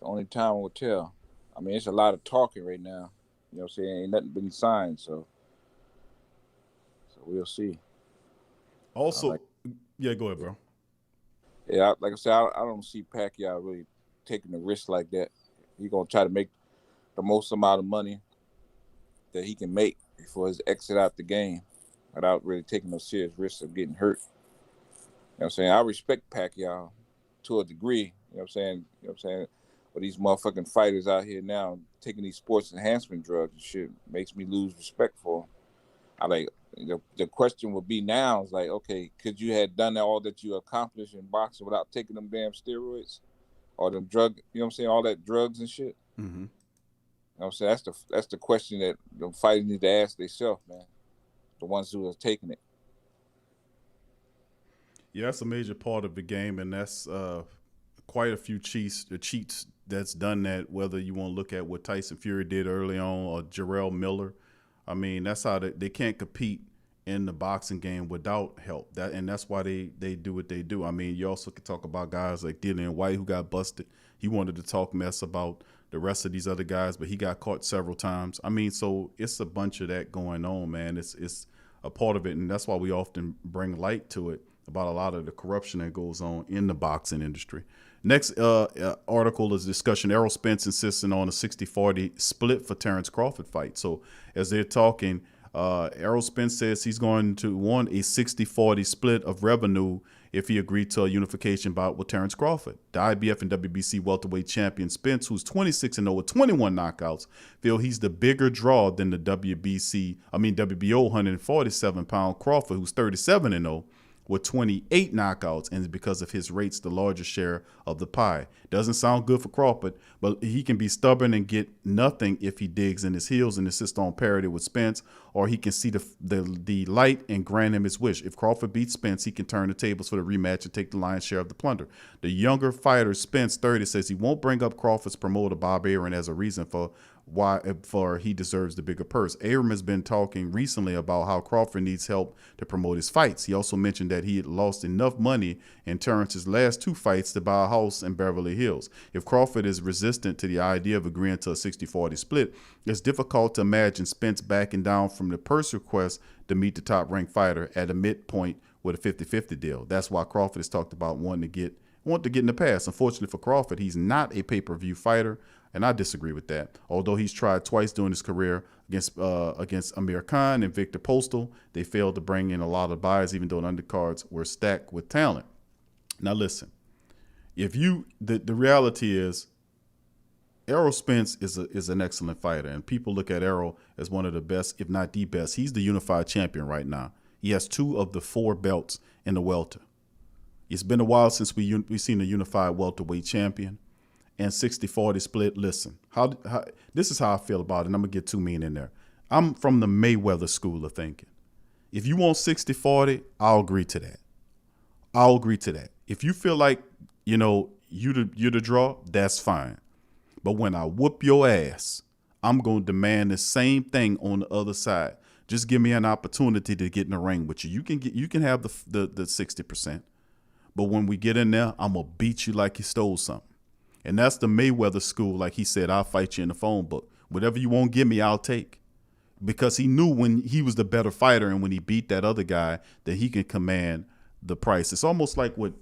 the only time will tell. I mean, it's a lot of talking right now. You know what I'm saying? Ain't nothing been signed, so we'll see. Also, yeah, go ahead, bro. Yeah, like I said, I don't see Pacquiao really taking a risk like that. He's going to try to make the most amount of money that he can make before his exit out the game without really taking no serious risks of getting hurt. You know what I'm saying? I respect Pacquiao to a degree. You know what I'm saying? But these motherfucking fighters out here now taking these sports enhancement drugs and shit makes me lose respect for them. The question would be now is like, okay, could you have done all that you accomplished in boxing without taking them damn steroids or them drug, you know what I'm saying, all that drugs and shit? Mm-hmm. You know what I'm saying? That's the question that the fighters need to ask themselves, man. The ones who are taking it. Yeah, that's a major part of the game, and that's quite a few cheats that's done that, whether you want to look at what Tyson Fury did early on or Jarrell Miller. I mean, that's how they can't compete in the boxing game without help. And that's why they do what they do. I mean, you also could talk about guys like Dillian White, who got busted. He wanted to talk mess about the rest of these other guys, but he got caught several times. I mean, so it's a bunch of that going on, man. It's a part of it, and that's why we often bring light to it about a lot of the corruption that goes on in the boxing industry. Next article is discussion. Errol Spence insisting on a 60-40 split for Terrence Crawford fight. So as they're talking, Errol Spence says he's going to want a 60-40 split of revenue if he agreed to a unification bout with Terrence Crawford. The IBF and WBC welterweight champion Spence, who's 26-0 with 21 knockouts, feel he's the bigger draw than the WBO 147-pound Crawford, who's 37-0 with 28 knockouts, and because of his rates, the largest share of the pie. Doesn't sound good for Crawford, but he can be stubborn and get nothing if he digs in his heels and insists on parity with Spence, or he can see the light and grant him his wish. If Crawford beats Spence, he can turn the tables for the rematch and take the lion's share of the plunder. The younger fighter, Spence, 30, says he won't bring up Crawford's promoter, Bob Arum, as a reason for he deserves the bigger purse. Arum has been talking recently about how Crawford needs help to promote his fights. He also mentioned that he had lost enough money in Terrence's last 2 fights to buy a house in Beverly Hills. If Crawford is resistant to the idea of agreeing to a 60-40 split, it's difficult to imagine Spence backing down from the purse request to meet the top-ranked fighter at a midpoint with a 50-50 deal. That's why Crawford has talked about wanting to get in the past. Unfortunately for Crawford, he's not a pay-per-view fighter, and I disagree with that. Although he's tried twice during his career against Amir Khan and Victor Postal, they failed to bring in a lot of buyers, even though the undercards were stacked with talent. Now listen, the reality is, Errol Spence is an excellent fighter, and people look at Errol as one of the best, if not the best. He's the unified champion right now. He has 2 of the 4 belts in the welter. It's been a while since we've seen a unified welterweight champion. And 60-40 split. Listen, this is how I feel about it, and I'm going to get too mean in there. I'm from the Mayweather school of thinking. If you want 60-40, I'll agree to that. If you feel like, you the draw, that's fine. But when I whoop your ass, I'm going to demand the same thing on the other side. Just give me an opportunity to get in the ring with you. You can have the 60%. But when we get in there, I'm going to beat you like you stole something. And that's the Mayweather school. Like he said, I'll fight you in the phone book. Whatever you won't give me, I'll take. Because he knew when he was the better fighter and when he beat that other guy that he can command the price. It's almost like what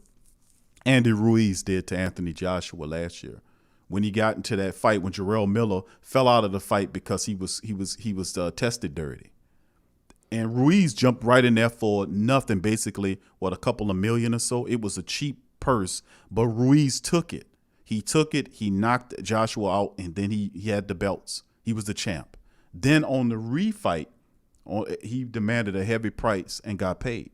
Andy Ruiz did to Anthony Joshua last year when he got into that fight when Jarrell Miller fell out of the fight because he was tested dirty. And Ruiz jumped right in there for nothing, basically, a couple of million or so. It was a cheap purse, but Ruiz took it. He took it, he knocked Joshua out, and then he had the belts. He was the champ. Then on the refight, he demanded a heavy price and got paid.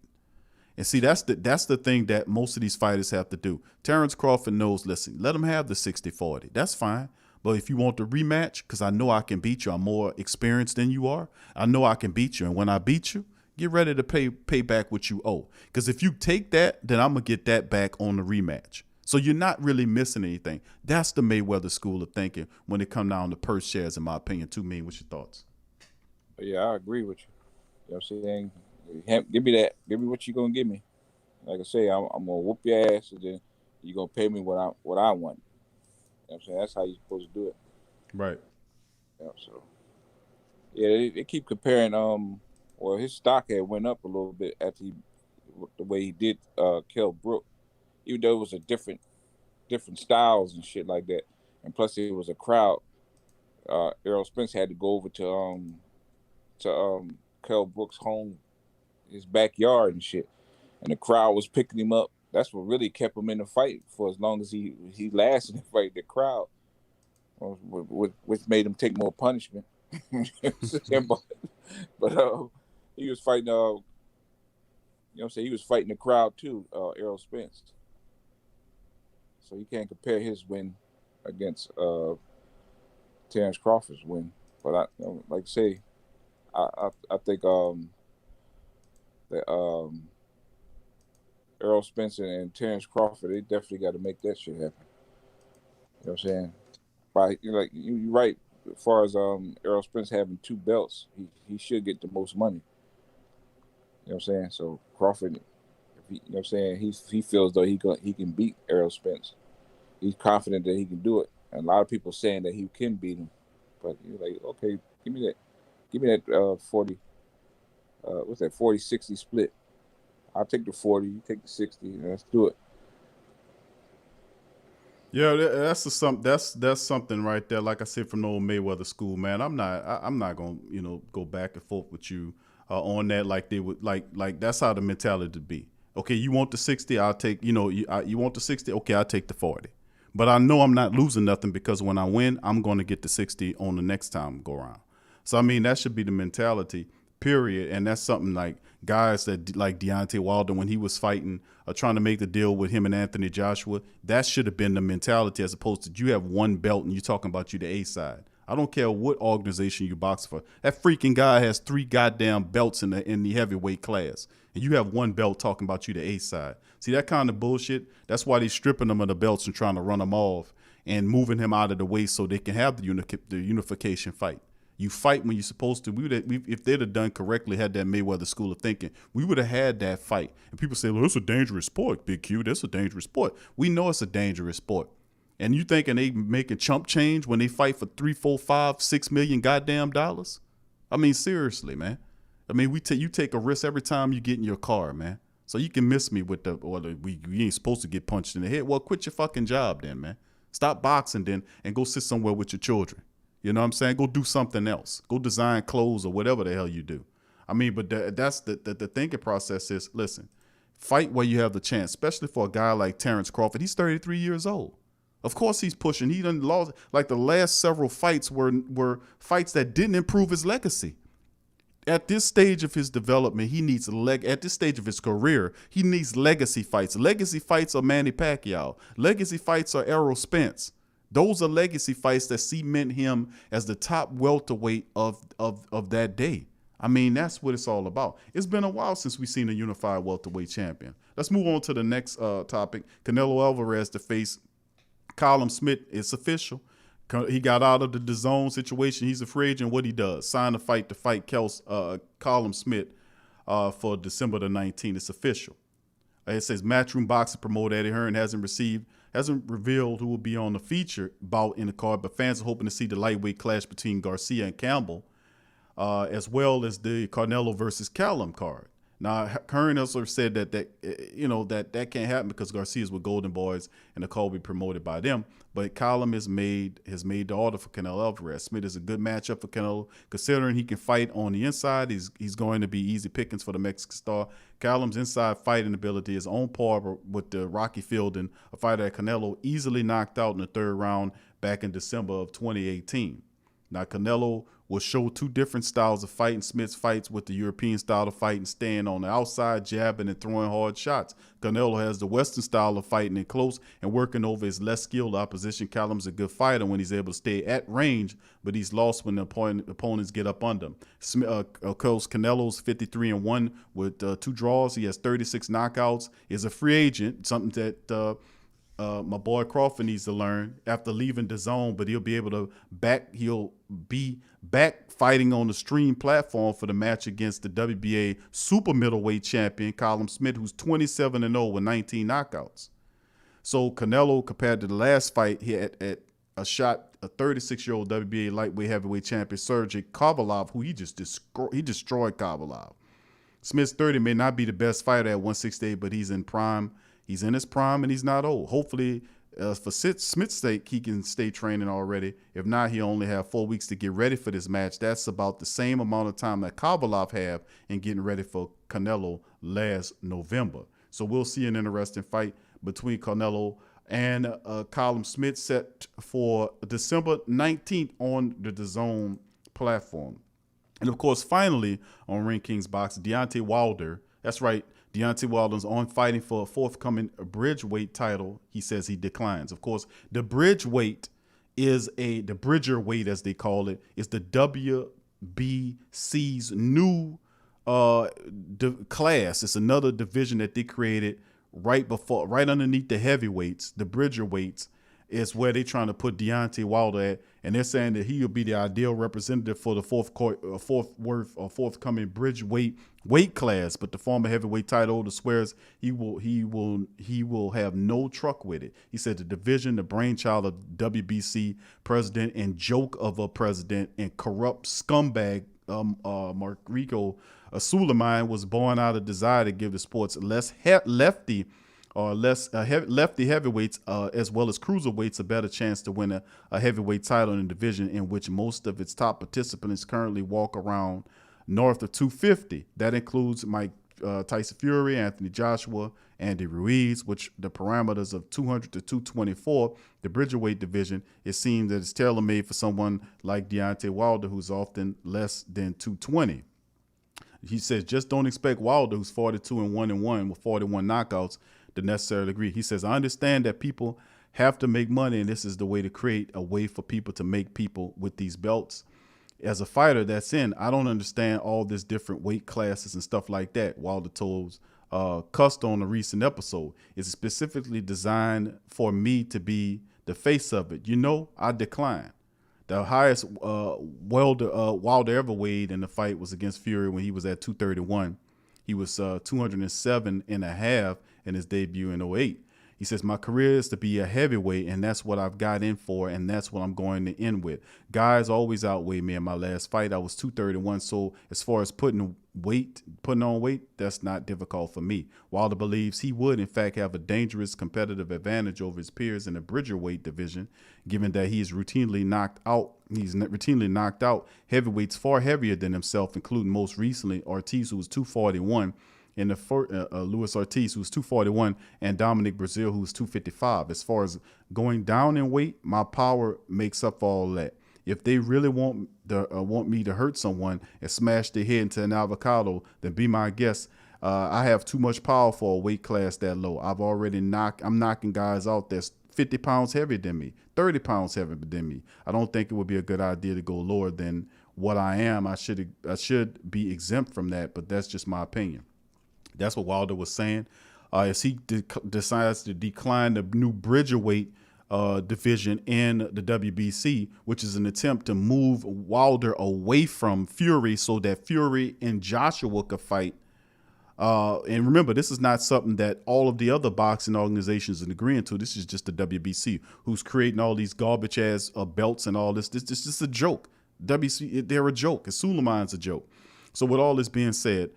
And see, that's the thing that most of these fighters have to do. Terrence Crawford knows, listen, let him have the 60-40. That's fine. But if you want the rematch, because I know I can beat you, I'm more experienced than you are. I know I can beat you. And when I beat you, get ready to pay back what you owe. Because if you take that, then I'm going to get that back on the rematch. So you're not really missing anything. That's the Mayweather school of thinking when it comes down to purse shares, in my opinion. Too mean. What's your thoughts? Yeah, I agree with you. You know what I'm saying? Give me that. Give me what you're going to give me. Like I say, I'm going to whoop your ass, and then you're going to pay me what I want. You know what I'm saying? That's how you're supposed to do it. Right. Yeah, so, yeah, they keep comparing. Well, his stock had went up a little bit after the way he did kill Brook. Even though it was a different styles and shit like that, and plus it was a crowd. Errol Spence had to go over to Kell Brook's home, his backyard and shit, and the crowd was picking him up. That's what really kept him in the fight for as long as he lasted in the fight. The crowd, which made him take more punishment. but he was fighting. You know what I'm saying? He was fighting the crowd too. Errol Spence. So you can't compare his win against Terrence Crawford's win. But like I say, I think that Errol Spence and Terrence Crawford, they definitely got to make that shit happen. You know what I'm saying? You're right. As far as Errol Spence having 2 belts, he should get the most money. You know what I'm saying? So Crawford, you know what I'm saying, he feels though he can beat Errol Spence. He's confident that he can do it. And a lot of people saying that he can beat him. But you're like, okay, give me that 40. What's that, 40-60 split? I'll take the 40, you take the 60, and let's do it. Yeah, that's something right there. Like I said, from the old Mayweather school, man. I'm not gonna go back and forth with you on that. Like they would like that's how the mentality to be. Okay, you want the 60, I'll take. You want the 60, okay, I'll take the 40. But I know I'm not losing nothing because when I win, I'm going to get the 60 on the next time go around. So I mean, that should be the mentality. period. And that's something like guys that like Deontay Wilder when he was fighting, trying to make the deal with him and Anthony Joshua. That should have been the mentality, as opposed to you have one belt and you're talking about you the A side. I don't care what organization you box for. That freaking guy has 3 goddamn belts in the heavyweight class, and you have one belt talking about you the A side. See, that kind of bullshit. That's why they're stripping them of the belts and trying to run them off and moving him out of the way so they can have the unification fight. You fight when you're supposed to. If they'd have done correctly, had that Mayweather school of thinking, we would have had that fight. And people say, well, it's a dangerous sport, Big Q. That's a dangerous sport. We know it's a dangerous sport. And you thinking they making chump change when they fight for $3, $4, $5, $6 million goddamn dollars? I mean, seriously, man. I mean, you take a risk every time you get in your car, man. So you can miss me with we ain't supposed to get punched in the head. Well, quit your fucking job then, man. Stop boxing then and go sit somewhere with your children. You know what I'm saying? Go do something else. Go design clothes or whatever the hell you do. I mean, but that's the thinking process is, listen, fight where you have the chance, especially for a guy like Terrence Crawford. He's 33 years old. Of course he's pushing. He done lost, like the last several fights were fights that didn't improve his legacy. At this stage of his development, he needs at this stage of his career, he needs legacy fights. Legacy fights are Manny Pacquiao. Legacy fights are Errol Spence. Those are legacy fights that cement him as the top welterweight of that day. I mean, that's what it's all about. It's been a while since we've seen a unified welterweight champion. Let's move on to the next topic. Canelo Alvarez to face Callum Smith. It's official. He got out of the DAZN situation. He's a free agent. What he does, sign a fight to fight Callum Smith for December the 19th. It's official. It says Matchroom Boxing promoter Eddie Hearn hasn't revealed who will be on the feature bout in the card, but fans are hoping to see the lightweight clash between Garcia and Campbell, as well as the Canelo versus Callum card. Now, Hearn also said that can't happen because Garcia's with Golden Boys and the call will be promoted by them. But Callum has made the order for Canelo Alvarez. Smith is a good matchup for Canelo, considering he can fight on the inside. He's going to be easy pickings for the Mexican star. Callum's inside fighting ability is on par with the Rocky Fielding, a fighter that Canelo easily knocked out in the 3rd round back in December of 2018. Now, Canelo will show 2 different styles of fighting. Smith's fights with the European style of fighting, staying on the outside, jabbing and throwing hard shots. Canelo has the Western style of fighting in close and working over his less skilled opposition. Callum's a good fighter when he's able to stay at range, but he's lost when the opponents get up under him. Of course, Canelo's 53-1 with 2 draws. He has 36 knockouts. He's a free agent, something that my boy Crawford needs to learn after leaving DAZN, but he'll be back fighting on the stream platform for the match against the WBA super middleweight champion Callum Smith, who's 27-0 with 19 knockouts. So Canelo, compared to the last fight, he had a 36-year-old WBA lightweight heavyweight champion Sergey Kovalev, who he destroyed Kovalev. Smith's 30 may not be the best fighter at 168, but he's in prime. He's in his prime and he's not old. Hopefully, for Smith's sake, he can stay training already. If not, he'll only have 4 weeks to get ready for this match. That's about the same amount of time that Kovalev had in getting ready for Canelo last November. So we'll see an interesting fight between Canelo and Callum Smith set for December 19th on the DAZN platform. And, of course, finally on Ring Kings Box, Deontay Wilder. That's right. Deontay Wilder's on fighting for a forthcoming bridgeweight title. He says he declines. Of course, the bridgeweight is the bridger weight, as they call it, is the WBC's new class. It's another division that they created right underneath the heavyweights. The bridger weights is where they're trying to put Deontay Wilder at, and they're saying that he will be the ideal representative for the forthcoming bridgeweight weight class. But the former heavyweight title holder swears he will have no truck with it. He said the division, the brainchild of WBC president and joke of a president and corrupt scumbag Marco Suleiman, was born out of desire to give the sport's lefty heavyweights as well as cruiserweights a better chance to win a heavyweight title in a division in which most of its top participants currently walk around north of 250. That includes Tyson Fury, Anthony Joshua, Andy Ruiz, which the parameters of 200 to 224, the bridgerweight division, it seems that it's tailor-made for someone like Deontay Wilder, who's often less than 220. He says, just don't expect Wilder, who's 42-1-1 with 41 knockouts, to necessarily agree. He says, I understand that people have to make money, and this is the way to create a way for people to make people with these belts. As a fighter that's in, I don't understand all this different weight classes and stuff like that. Wilder told Custer on a recent episode, it's specifically designed for me to be the face of it. I decline. The highest Wilder ever weighed in the fight was against Fury when he was at 231. He was 207.5 in his debut in 08. He says, my career is to be a heavyweight, and that's what I've got in for, and that's what I'm going to end with. Guys always outweigh me. In my last fight, I was 231, so as far as putting on weight, that's not difficult for me. Wilder believes he would, in fact, have a dangerous competitive advantage over his peers in the Bridgerweight division, given that he's routinely knocked out heavyweights far heavier than himself, including most recently Ortiz, who was 241, and Luis Ortiz, who's 241, and Dominic Brazil, who's 255. As far as going down in weight, my power makes up for all that. If they really want me to hurt someone and smash their head into an avocado, then be my guest. I have too much power for a weight class that low. I'm knocking guys out that's 50 pounds heavier than me, 30 pounds heavier than me. I don't think it would be a good idea to go lower than what I am. I should be exempt from that, but that's just my opinion. That's what Wilder was saying. As he decides to decline the new Bridgerweight division in the WBC, which is an attempt to move Wilder away from Fury so that Fury and Joshua could fight. And remember, this is not something that all of the other boxing organizations are agreeing to. This is just the WBC, who's creating all these garbage ass belts and all this. This is just a joke. WBC, they're a joke. Suleiman's a joke. So with all this being said,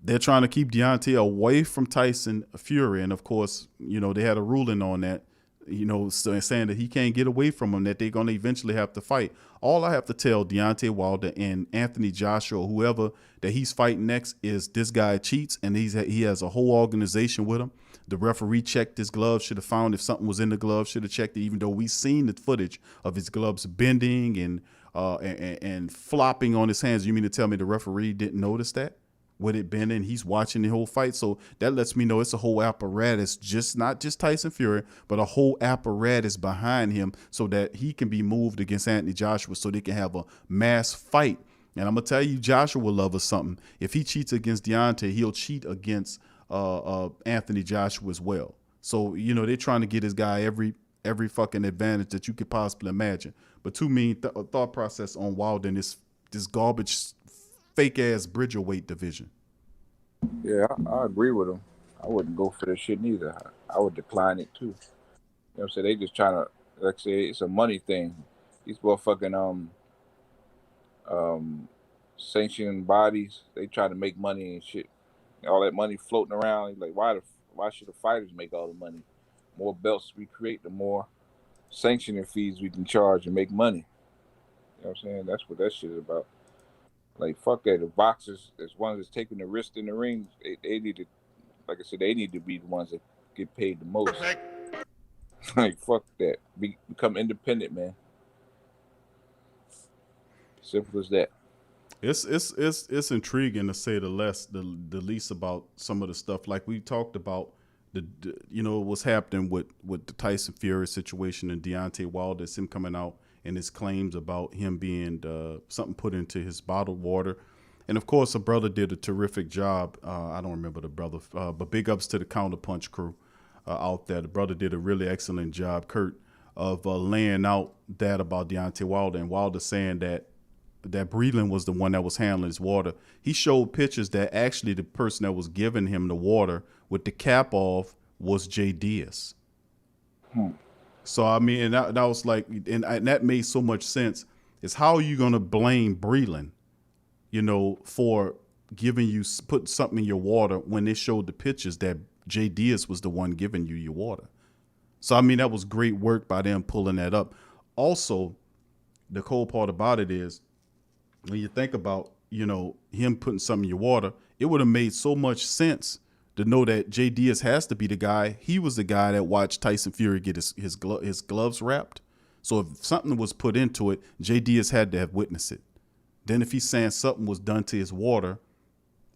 they're trying to keep Deontay away from Tyson Fury. And of course, they had a ruling on that, saying that he can't get away from him, that they're going to eventually have to fight. All I have to tell Deontay Wilder and Anthony Joshua, or whoever that he's fighting next, is this guy cheats, and he has a whole organization with him. The referee checked his gloves, should have found if something was in the glove, should have checked it, even though we've seen the footage of his gloves bending and flopping on his hands. You mean to tell me the referee didn't notice that? With it bending, he's watching the whole fight. So that lets me know it's a whole apparatus, not just Tyson Fury, but a whole apparatus behind him so that he can be moved against Anthony Joshua so they can have a mass fight. And I'm going to tell you, Joshua will love us something. If he cheats against Deontay, he'll cheat against Anthony Joshua as well. So, they're trying to get this guy every fucking advantage that you could possibly imagine. But too mean thought process on Wilder and this garbage fake ass Bridgerweight division. Yeah, I agree with him. I wouldn't go for that shit neither. I would decline it too. You know what I'm saying? They just trying to, like I say, it's a money thing. These motherfucking sanctioning bodies, they try to make money and shit. All that money floating around. Like, why should the fighters make all the money? More belts we create, the more sanctioning fees we can charge and make money. You know what I'm saying? That's what that shit is about. Like, fuck that. The boxers, as one that's taking the risk in the ring, they need to, like I said, they need to be the ones that get paid the most. Like, fuck that. Become independent, man. Simple as that. It's intriguing to say the least about some of the stuff. Like we talked about what's happening with the Tyson Fury situation and Deontay Wilder, it's him coming out and his claims about him being something put into his bottled water. And, of course, a brother did a terrific job. I don't remember the brother, but big ups to the Counterpunch crew out there. The brother did a really excellent job, Kurt, of laying out that about Deontay Wilder. And Wilder saying that Breland was the one that was handling his water. He showed pictures that actually the person that was giving him the water with the cap off was Jay Diaz. So, I mean, and that was like, and that made so much sense. Is how are you going to blame Breland, for putting something in your water when they showed the pictures that Jay Diaz was the one giving you your water? So, I mean, that was great work by them pulling that up. Also, the cool part about it is when you think about, him putting something in your water, it would have made so much sense to know that Jay Diaz has to be the guy. He was the guy that watched Tyson Fury get his gloves wrapped. So if something was put into it, Jay Diaz had to have witnessed it. Then if he's saying something was done to his water,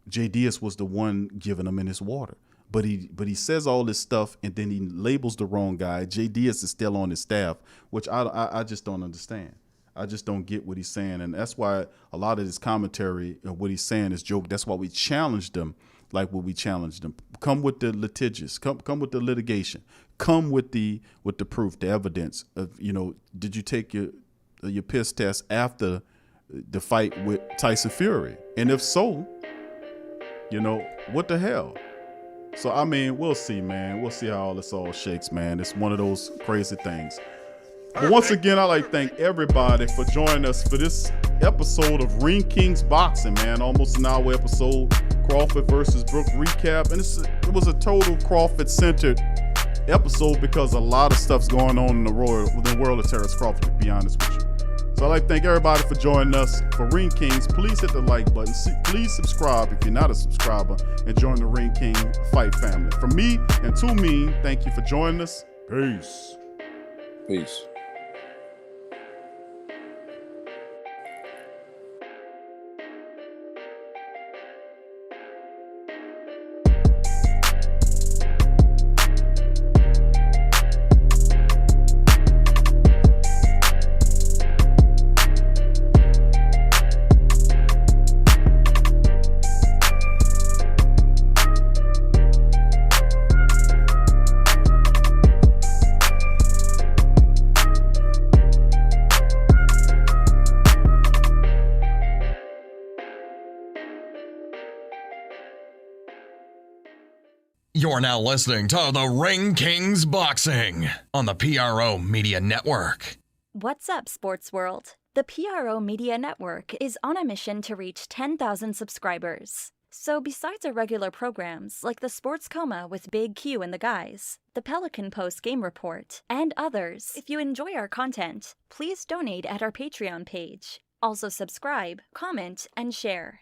Jay Diaz was the one giving him in his water. But he says all this stuff and then he labels the wrong guy. Jay Diaz is still on his staff, which I just don't understand. I just don't get what he's saying. And that's why a lot of this commentary, what he's saying is joke. That's why we challenged him like what we challenged him. Come with the litigious. Come with the litigation. Come with the proof, the evidence of, did you take your piss test after the fight with Tyson Fury? And if so, what the hell? So, I mean, we'll see, man. We'll see how all this all shakes, man. It's one of those crazy things. But once again, I'd like to thank everybody for joining us for this episode of Ring Kings Boxing, man. Almost an hour episode, Crawford versus Brook recap. And it was a total Crawford-centered episode because a lot of stuff's going on in the world of Terrence Crawford, to be honest with you. So I'd like to thank everybody for joining us for Ring Kings. Please hit the like button. Please subscribe if you're not a subscriber and join the Ring King fight family. From me and to me, thank you for joining us. Peace. Peace. You're now listening to the Ring Kings Boxing on the PRO Media Network. What's up, sports world? The PRO Media Network is on a mission to reach 10,000 subscribers. So besides our regular programs like the Sports Coma with Big Q and the guys, the Pelican Post Game Report, and others, if you enjoy our content, please donate at our Patreon page. Also subscribe, comment, and share.